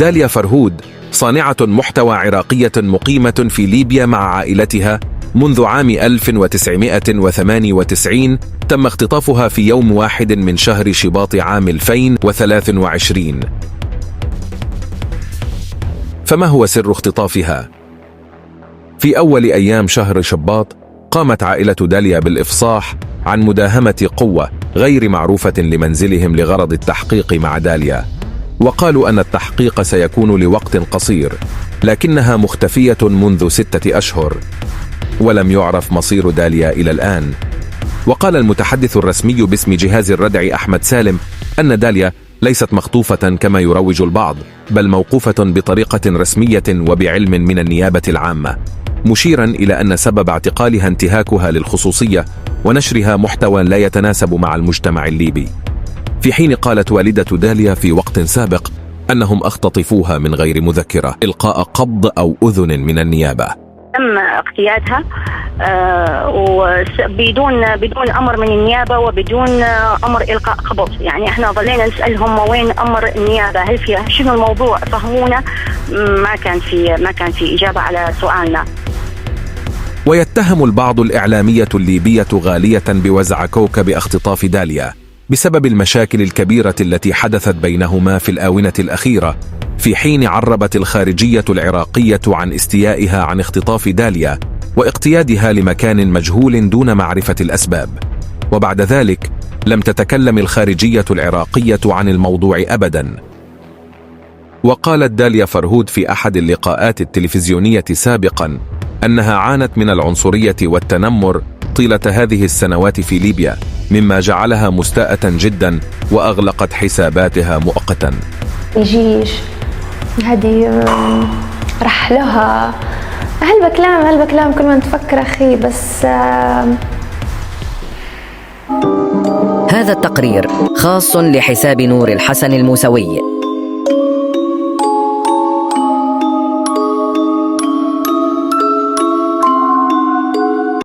داليا فرهود صانعة محتوى عراقية مقيمة في ليبيا مع عائلتها منذ عام 1998. تم اختطافها في يوم 1 من شهر شباط عام 2023. فما هو سر اختطافها؟ في أول أيام شهر شباط قامت عائلة داليا بالإفصاح عن مداهمة قوة غير معروفة لمنزلهم لغرض التحقيق مع داليا، وقالوا أن التحقيق سيكون لوقت قصير، لكنها مختفية منذ 6 أشهر ولم يعرف مصير داليا إلى الآن. وقال المتحدث الرسمي باسم جهاز الردع أحمد سالم أن داليا ليست مخطوفة كما يروج البعض، بل موقوفة بطريقة رسمية وبعلم من النيابة العامة، مشيرا إلى أن سبب اعتقالها انتهاكها للخصوصية ونشرها محتوى لا يتناسب مع المجتمع الليبي، في حين قالت والدة داليا في وقت سابق أنهم اختطفوها من غير مذكرة إلقاء قبض أو أذن من النيابة. تم اقتيادها بدون امر من النيابه وبدون امر القاء قبض. يعني احنا ظلينا نسالهم وين امر النيابه، هل في شنو الموضوع، فهمونا. ما كان في اجابه على سؤالنا. ويتهم البعض الإعلامية الليبية غالية بوزع كوكب اختطاف داليا بسبب المشاكل الكبيرة التي حدثت بينهما في الآونة الأخيرة، في حين عربت الخارجية العراقية عن استيائها عن اختطاف داليا واقتيادها لمكان مجهول دون معرفة الأسباب. وبعد ذلك لم تتكلم الخارجية العراقية عن الموضوع أبدا. وقالت داليا فرهود في أحد اللقاءات التلفزيونية سابقا أنها عانت من العنصرية والتنمر طيلة هذه السنوات في ليبيا، مما جعلها مستاءة جدا وأغلقت حساباتها مؤقتا. يجيش هذه رحلها هالبكلام كل ما نتفكر أخي. بس هذا التقرير خاص لحساب نور الحسن الموسوي.